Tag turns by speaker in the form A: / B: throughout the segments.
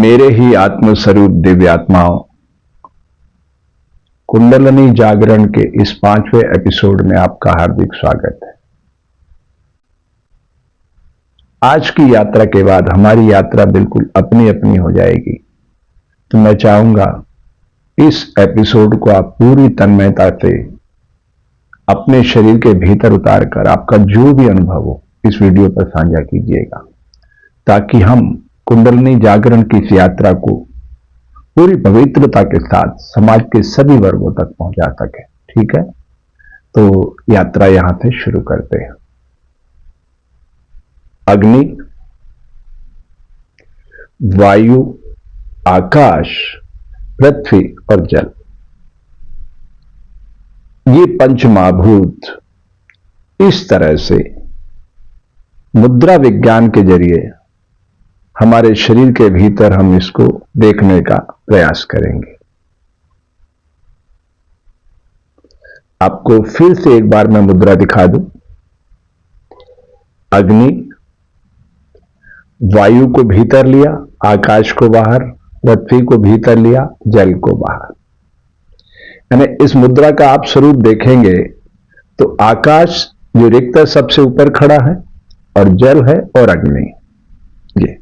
A: मेरे ही आत्मस्वरूप दिव्यात्माओं, कुंडलिनी जागरण के इस 5वें एपिसोड में आपका हार्दिक स्वागत है। आज की यात्रा के बाद हमारी यात्रा बिल्कुल अपनी अपनी हो जाएगी। तो मैं चाहूंगा इस एपिसोड को आप पूरी तन्मयता से अपने शरीर के भीतर उतारकर आपका जो भी अनुभव हो इस वीडियो पर साझा कीजिएगा, ताकि हम कुंडलिनी जागरण की इस यात्रा को पूरी पवित्रता के साथ समाज के सभी वर्गों तक पहुंचा सके। ठीक है, तो यात्रा यहां से शुरू करते हैं। अग्नि, वायु, आकाश, पृथ्वी और जल, ये पंचमहाभूत इस तरह से मुद्रा विज्ञान के जरिए हमारे शरीर के भीतर हम इसको देखने का प्रयास करेंगे। आपको फिर से एक बार मैं मुद्रा दिखा दूं। अग्नि, वायु को भीतर लिया, आकाश को बाहर, पृथ्वी को भीतर लिया, जल को बाहर। यानी इस मुद्रा का आप स्वरूप देखेंगे तो आकाश जो रिक्त सबसे ऊपर खड़ा है और जल है और अग्नि। ये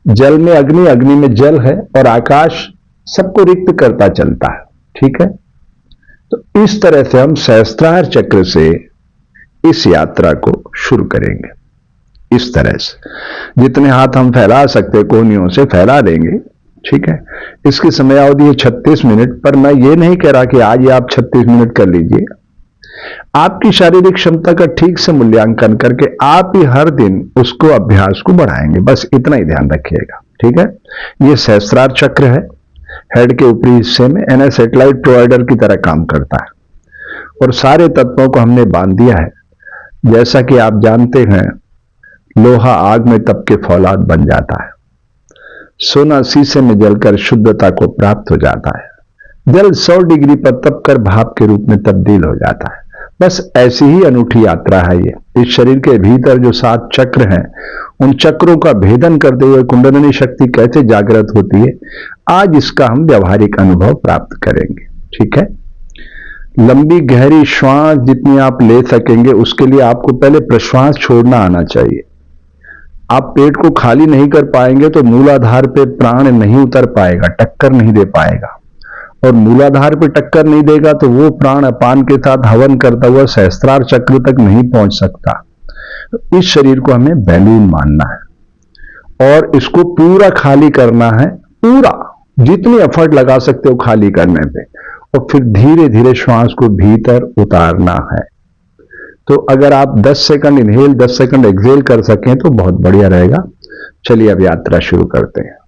A: जल में अग्नि, अग्नि में जल है और आकाश सबको रिक्त करता चलता है। ठीक है, तो इस तरह से हम सहस्त्रार चक्र से इस यात्रा को शुरू करेंगे। इस तरह से जितने हाथ हम फैला सकते कोहनियों से फैला देंगे। ठीक है, इसकी समयावधि है 36 मिनट, पर मैं ये नहीं कह रहा कि आज ही आप 36 मिनट कर लीजिए। आपकी शारीरिक क्षमता का ठीक से मूल्यांकन करके आप ही हर दिन उसको अभ्यास को बढ़ाएंगे, बस इतना ही ध्यान रखिएगा। ठीक है, यह सहस्त्रार चक्र है, हेड के ऊपरी हिस्से में एना सैटेलाइट प्रोवाइडर की तरह काम करता है और सारे तत्वों को हमने बांध दिया है। जैसा कि आप जानते हैं, लोहा आग में तप के फौलाद बन जाता है, सोना शीशे में जलकर शुद्धता को प्राप्त हो जाता है, जल 100 डिग्री पर तप कर भाप के रूप में तब्दील हो जाता है। बस ऐसी ही अनूठी यात्रा है ये। इस शरीर के भीतर जो 7 चक्र हैं, उन चक्रों का भेदन करते हुए कुंडलिनी शक्ति कैसे जागृत होती है, आज इसका हम व्यावहारिक अनुभव प्राप्त करेंगे। ठीक है, लंबी गहरी श्वास जितनी आप ले सकेंगे उसके लिए आपको पहले प्रश्वास छोड़ना आना चाहिए। आप पेट को खाली नहीं कर पाएंगे तो मूलाधार पे प्राण नहीं उतर पाएगा, टक्कर नहीं दे पाएगा, और मूलाधार पे टक्कर नहीं देगा तो वो प्राण अपान के साथ हवन करता हुआ सहस्त्रार चक्र तक नहीं पहुंच सकता। तो इस शरीर को हमें बैलून मानना है और इसको पूरा खाली करना है, पूरा जितनी एफर्ट लगा सकते हो खाली करने पे, और फिर धीरे धीरे श्वास को भीतर उतारना है। तो अगर आप 10 सेकंड इनहेल 10 सेकंड एक्सहेल कर सकें तो बहुत बढ़िया रहेगा। चलिए अब यात्रा शुरू करते हैं।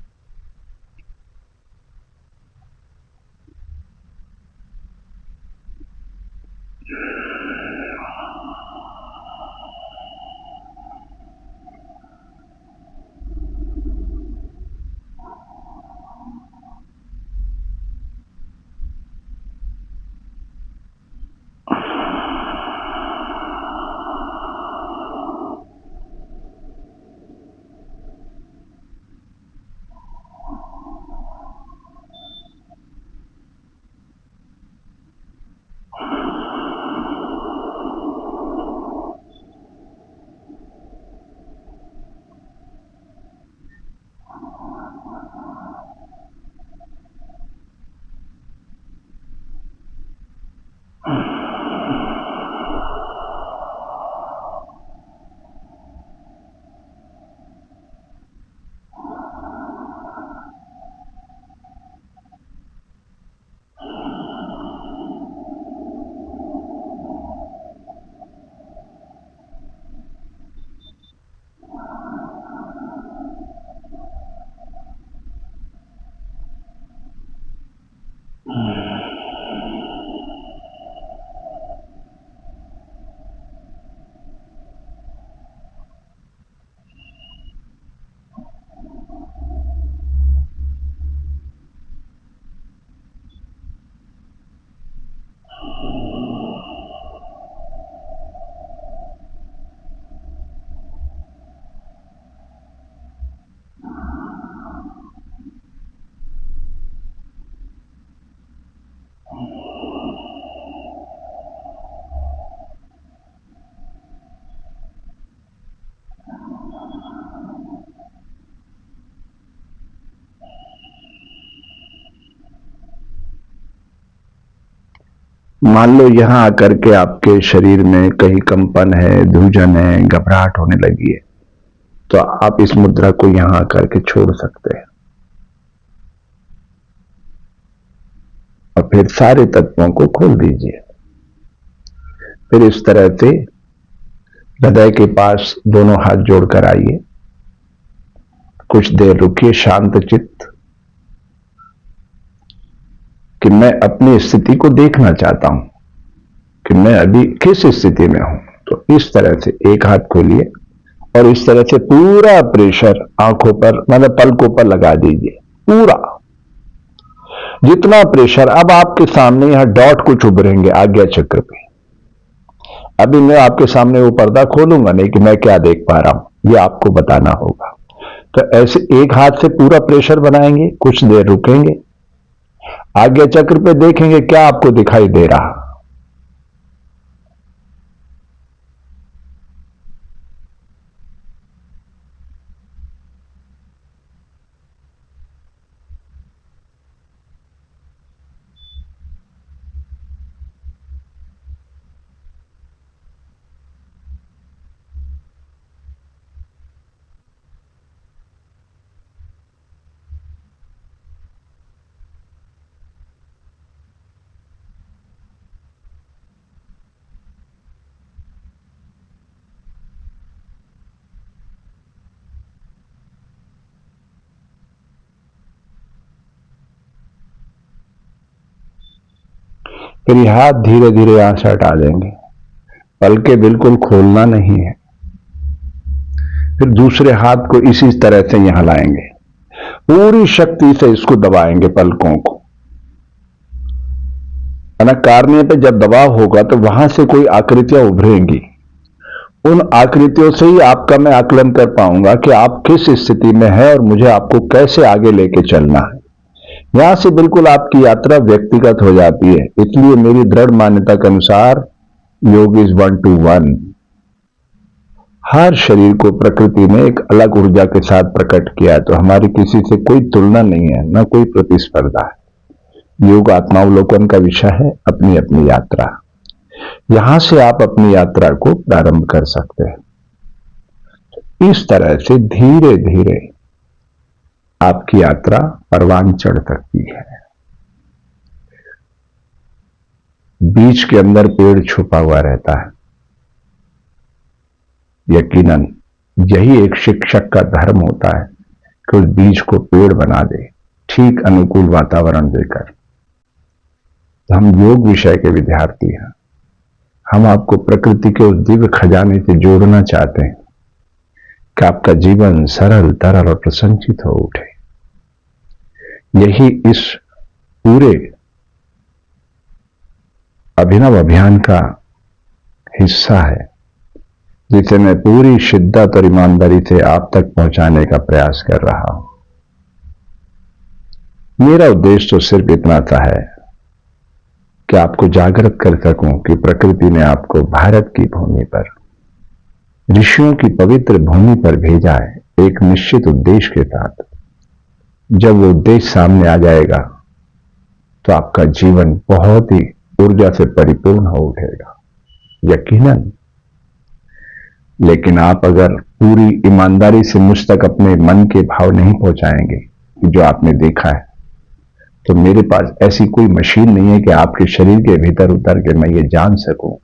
A: मान लो यहां आकर के आपके शरीर में कहीं कंपन है, धूजन है, घबराहट होने लगी है, तो आप इस मुद्रा को यहां आकर के छोड़ सकते हैं और फिर सारे तत्वों को खोल दीजिए। फिर इस तरह से हृदय के पास दोनों हाथ जोड़कर आइए, कुछ देर रुकिए शांत चित्त कि मैं अपनी स्थिति को देखना चाहता हूं कि मैं अभी किस स्थिति में हूं। तो इस तरह से एक हाथ खोलिए और इस तरह से पूरा प्रेशर आंखों पर, मतलब पलकों पर लगा दीजिए, पूरा जितना प्रेशर। अब आपके सामने यहां डॉट कुछ उभरेंगे आज्ञा चक्र पे। अभी मैं आपके सामने वो पर्दा खोलूंगा नहीं कि मैं क्या देख पा रहा हूं, ये आपको बताना होगा। तो ऐसे एक हाथ से पूरा प्रेशर बनाएंगे, कुछ देर रुकेंगे, आज्ञा चक्र पे देखेंगे क्या आपको दिखाई दे रहा। फिर ये हाथ धीरे धीरे यहां से हटा देंगे, पलके बिल्कुल खोलना नहीं है। फिर दूसरे हाथ को इसी तरह से यहां लाएंगे, पूरी शक्ति से इसको दबाएंगे पलकों को, है ना। कार्य पे जब दबाव होगा तो वहां से कोई आकृतियां उभरेंगी, उन आकृतियों से ही आपका मैं आकलन कर पाऊंगा कि आप किस स्थिति में है और मुझे आपको कैसे आगे लेके चलना है। यहां से बिल्कुल आपकी यात्रा व्यक्तिगत हो जाती है। इसलिए मेरी दृढ़ मान्यता के अनुसार योग इज 1 to 1। हर शरीर को प्रकृति ने एक अलग ऊर्जा के साथ प्रकट किया है, तो हमारी किसी से कोई तुलना नहीं है, न कोई प्रतिस्पर्धा है। योग आत्मावलोकन का विषय है, अपनी अपनी यात्रा। यहां से आप अपनी यात्रा को प्रारंभ कर सकते हैं। इस तरह से धीरे धीरे आपकी यात्रा परवान चढ़ सकती है। बीज के अंदर पेड़ छुपा हुआ रहता है। यकीनन यही एक शिक्षक का धर्म होता है कि उस बीज को पेड़ बना दे, ठीक अनुकूल वातावरण देकर। तो हम योग विषय के विद्यार्थी हैं, हम आपको प्रकृति के उस दिव्य खजाने से जोड़ना चाहते हैं कि आपका जीवन सरल, तरल और प्रसन्नचित हो उठे। यही इस पूरे अभिनव अभियान का हिस्सा है, जिसे मैं पूरी शिद्दत और ईमानदारी से आप तक पहुंचाने का प्रयास कर रहा हूं। मेरा उद्देश्य तो सिर्फ इतना सा है कि आपको जागृत कर सकूं कि प्रकृति ने आपको भारत की भूमि पर, ऋषियों की पवित्र भूमि पर भेजा है एक निश्चित उद्देश्य के साथ। जब वो उद्देश्य सामने आ जाएगा तो आपका जीवन बहुत ही ऊर्जा से परिपूर्ण हो उठेगा, यकीनन। लेकिन आप अगर पूरी ईमानदारी से मुझ तक अपने मन के भाव नहीं पहुंचाएंगे कि जो आपने देखा है, तो मेरे पास ऐसी कोई मशीन नहीं है कि आपके शरीर के भीतर उतर के मैं ये जान सकूं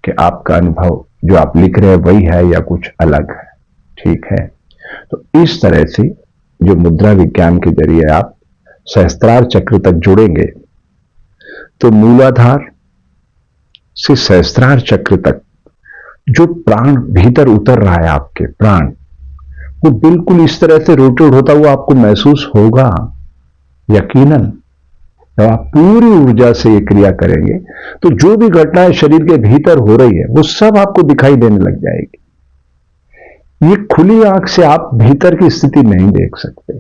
A: कि आपका अनुभव जो आप लिख रहे हैं वही है या कुछ अलग है। ठीक है, तो इस तरह से जो मुद्रा विज्ञान के जरिए आप सहस्त्रार चक्र तक जुड़ेंगे, तो मूलाधार से सहस्त्रार चक्र तक जो प्राण भीतर उतर रहा है, आपके प्राण, वो बिल्कुल इस तरह से रोटेट होता हुआ आपको महसूस होगा, यकीनन। जब आप पूरी ऊर्जा से ये क्रिया करेंगे तो जो भी घटनाएं शरीर के भीतर हो रही है वो सब आपको दिखाई देने लग जाएगी। ये खुली आंख से आप भीतर की स्थिति नहीं देख सकते।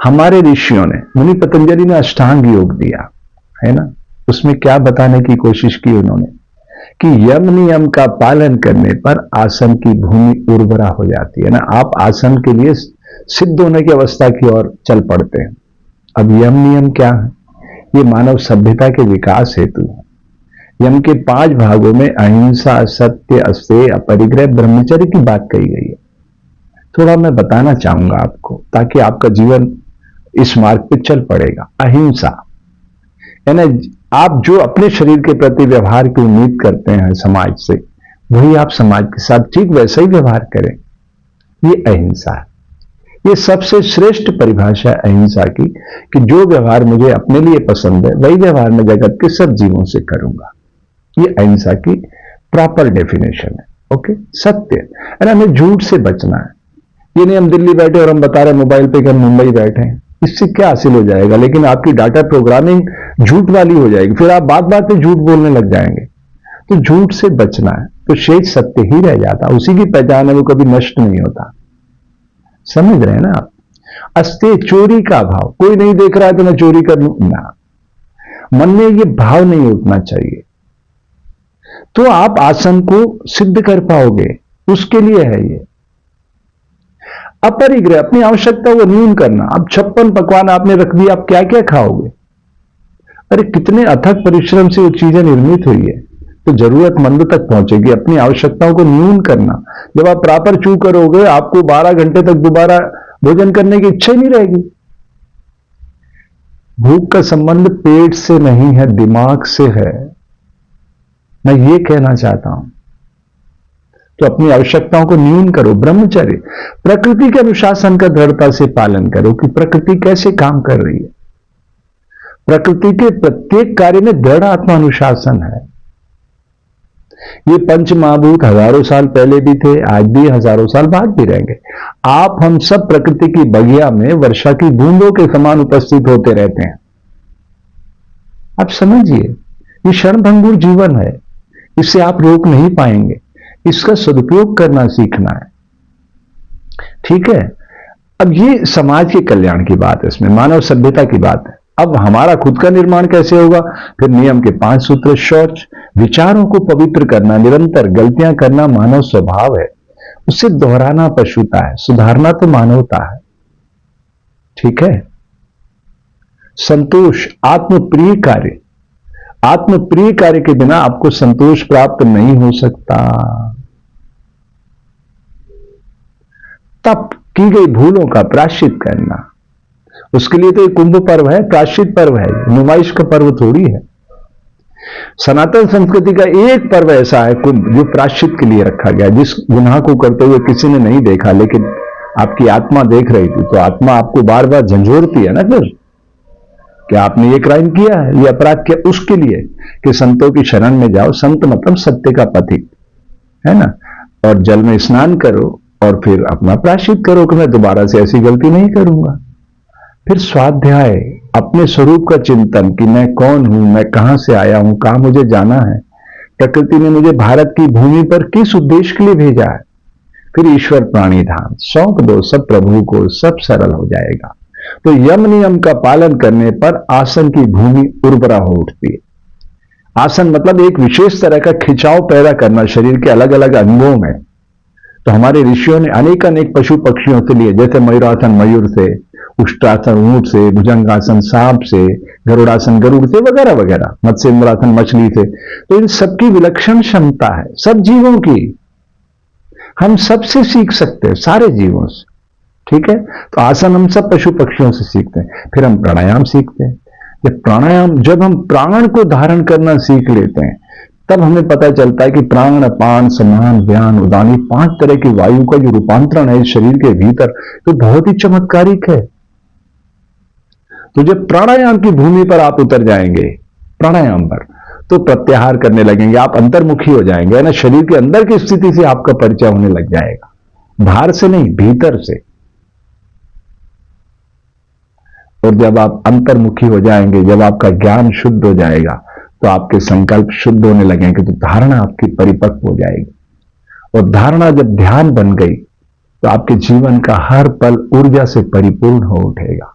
A: हमारे ऋषियों ने, मुनि पतंजलि ने अष्टांग योग दिया है ना, उसमें क्या बताने की कोशिश की उन्होंने कि यम नियम का पालन करने पर आसन की भूमि उर्वरा हो जाती है ना। आप आसन के लिए सिद्ध होने की अवस्था की ओर चल पड़ते हैं। अब यम नियम क्या है? ये मानव सभ्यता के विकास हेतु है। यम के 5 भागों में अहिंसा, सत्य, अस्तेय, अपरिग्रह, ब्रह्मचर्य की बात कही गई है। थोड़ा मैं बताना चाहूंगा आपको ताकि आपका जीवन इस मार्ग पे चल पड़ेगा। अहिंसा यानी आप जो अपने शरीर के प्रति व्यवहार की उम्मीद करते हैं समाज से, वही आप समाज के साथ ठीक वैसा ही व्यवहार करें। ये अहिंसा है। ये सबसे श्रेष्ठ परिभाषा है अहिंसा की कि जो व्यवहार मुझे अपने लिए पसंद है वही व्यवहार मैं जगत के सब जीवों से करूंगा। ये अहिंसा की प्रॉपर डेफिनेशन है। ओके। सत्य है, हमें झूठ से बचना है। ये नहीं हम दिल्ली बैठे और हम बता रहे मोबाइल पे कि हम मुंबई बैठे हैं, इससे क्या हासिल हो जाएगा? लेकिन आपकी डाटा प्रोग्रामिंग झूठ वाली हो जाएगी, फिर आप बात बात पे झूठ बोलने लग जाएंगे। तो झूठ से बचना है तो शेष सत्य ही रह जाता, उसी की पहचान है, वो कभी नष्ट नहीं होता। समझ रहे हैं ना आप? अस्तेय, चोरी का भाव, कोई नहीं देख रहा है तो मैं चोरी कर लूं ना, मन में ये भाव नहीं उठना चाहिए। तो आप आसन को सिद्ध कर पाओगे, उसके लिए है ये। अपरिग्रह, अपनी आवश्यकता को न्यून करना। अब 56 पकवान आपने रख दिए, आप क्या क्या खाओगे? अरे कितने अथक परिश्रम से वो चीजें निर्मित हुई है, तो जरूरतमंद तक पहुंचेगी। अपनी आवश्यकताओं को न्यून करना। जब आप प्रॉपर चू करोगे, आपको 12 घंटे तक दोबारा भोजन करने की इच्छा ही नहीं रहेगी। भूख का संबंध पेट से नहीं है, दिमाग से है, मैं ये कहना चाहता हूं। तो अपनी आवश्यकताओं को न्यून करो। ब्रह्मचर्य, प्रकृति के अनुशासन का दृढ़ता से पालन करो कि प्रकृति कैसे काम कर रही है। प्रकृति के प्रत्येक कार्य में दृढ़ आत्मानुशासन है। ये पंच महाभूत हजारों साल पहले भी थे, आज भी, हजारों साल बाद भी रहेंगे। आप हम सब प्रकृति की बगिया में वर्षा की बूंदों के समान उपस्थित होते रहते हैं। आप समझिए, ये क्षणभंगुर जीवन है, इसे आप रोक नहीं पाएंगे। इसका सदुपयोग करना सीखना है। ठीक है। अब ये समाज के कल्याण की बात है, इसमें मानव सभ्यता की बात है। अब हमारा खुद का निर्माण कैसे होगा? फिर नियम के 5 सूत्र। शौच, विचारों को पवित्र करना, निरंतर गलतियां करना मानव स्वभाव है, उसे दोहराना पशुता है, सुधारना तो मानवता है। ठीक है। संतोष, आत्मप्रिय कार्य। आत्मप्रिय कार्य के बिना आपको संतोष प्राप्त नहीं हो सकता। तप, की गई भूलों का प्रायश्चित करना, उसके लिए तो एक कुंभ पर्व है, प्रायश्चित पर्व है, नुमाइश का पर्व थोड़ी है। सनातन संस्कृति का एक पर्व ऐसा है कुंभ, जो प्रायश्चित के लिए रखा गया। जिस गुनाह को करते हुए किसी ने नहीं देखा, लेकिन आपकी आत्मा देख रही थी, तो आत्मा आपको बार बार झंझोरती है ना फिर कि आपने ये क्राइम किया है, ये अपराध किया, उसके लिए कि संतों की शरण में जाओ। संत मतलब सत्य का पथिक है ना, और जल में स्नान करो और फिर अपना प्रायश्चित करो कि मैं दोबारा से ऐसी गलती नहीं करूंगा। फिर स्वाध्याय, अपने स्वरूप का चिंतन कि मैं कौन हूं, मैं कहां से आया हूं, कहां मुझे जाना है, प्रकृति ने मुझे भारत की भूमि पर किस उद्देश्य के लिए भेजा है। फिर ईश्वर प्राणी धाम, सौंप दो सब प्रभु को, सब सरल हो जाएगा। तो यम नियम का पालन करने पर आसन की भूमि उर्वरा हो उठती है। आसन मतलब एक विशेष तरह का खिंचाव पैदा करना शरीर के अलग अलग अंगों में। तो हमारे ऋषियों ने अनेक अनेक पशु पक्षियों से लिए, जैसे मयूरासन मयूर से, उष्ट्रासन ऊंट से, भुजंगासन सांप से, गरुड़ासन गरुड़ से, वगैरह वगैरह, मत्स्येंद्रासन मछली से। तो इन सबकी विलक्षण क्षमता है, सब जीवों की। हम सबसे सीख सकते हैं, सारे जीवों से। ठीक है। तो आसन हम सब पशु पक्षियों से सीखते हैं। फिर हम प्राणायाम सीखते हैं। जब हम प्राण को धारण करना सीख लेते हैं, तब हमें पता चलता है कि प्राण, अपान, समान, व्यान, उदानी, 5 तरह की वायु का जो रूपांतरण है शरीर के भीतर, तो बहुत ही चमत्कारिक है। तो जब प्राणायाम की भूमि पर आप उतर जाएंगे, प्राणायाम पर, तो प्रत्याहार करने लगेंगे, आप अंतर्मुखी हो जाएंगे ना। शरीर के अंदर की स्थिति से आपका परिचय होने लग जाएगा, बाहर से नहीं, भीतर से। और जब आप अंतर्मुखी हो जाएंगे, जब आपका ज्ञान शुद्ध हो जाएगा, तो आपके संकल्प शुद्ध होने लगेंगे, तो धारणा आपकी परिपक्व हो जाएगी। और धारणा जब ध्यान बन गई, तो आपके जीवन का हर पल ऊर्जा से परिपूर्ण हो उठेगा।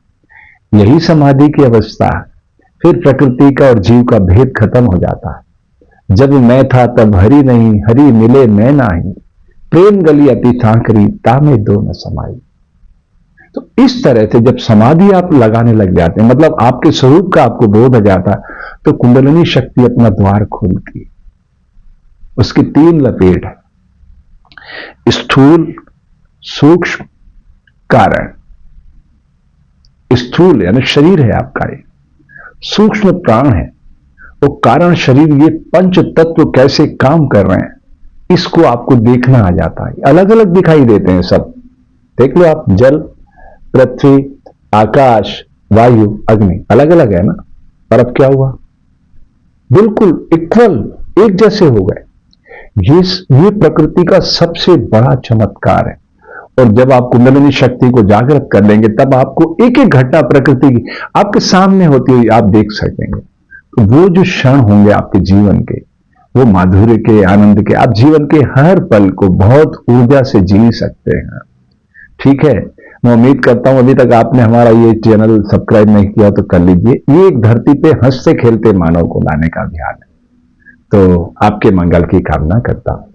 A: यही समाधि की अवस्था है। फिर प्रकृति का और जीव का भेद खत्म हो जाता है। जब मैं था तब हरि नहीं, हरि मिले मैं नाही, प्रेम गली अति सांकरी, तामे दो न समाई। तो इस तरह से जब समाधि आप लगाने लग जाते हैं, मतलब आपके स्वरूप का आपको बोध हो जाता है, तो कुंडलिनी शक्ति अपना द्वार खोलती है। उसकी 3 लपेट है, स्थूल, सूक्ष्म, कारण। स्थूल यानी शरीर है आपका, ये सूक्ष्म प्राण है, वो कारण शरीर, ये पंच तत्व कैसे काम कर रहे हैं इसको आपको देखना आ जाता है। अलग अलग दिखाई देते हैं सब, देख लो आप, जल, पृथ्वी, आकाश, वायु, अग्नि अलग अलग है ना, और अब क्या हुआ, बिल्कुल इक्वल, एक जैसे हो गए। ये प्रकृति का सबसे बड़ा चमत्कार है। और जब आप कुंडलिनी शक्ति को जागृत कर लेंगे, तब आपको एक एक घटना प्रकृति की आपके सामने होती हुई आप देख सकेंगे। तो वो जो क्षण होंगे आपके जीवन के, वो माधुर्य के, आनंद के, आप जीवन के हर पल को बहुत ऊर्जा से जी सकते हैं। ठीक है, मैं उम्मीद करता हूं अभी तक आपने हमारा ये चैनल सब्सक्राइब नहीं किया तो कर लीजिए। ये एक धरती पे हंसते खेलते मानव को लाने का अभियान है। तो आपके मंगल की कामना करता हूं।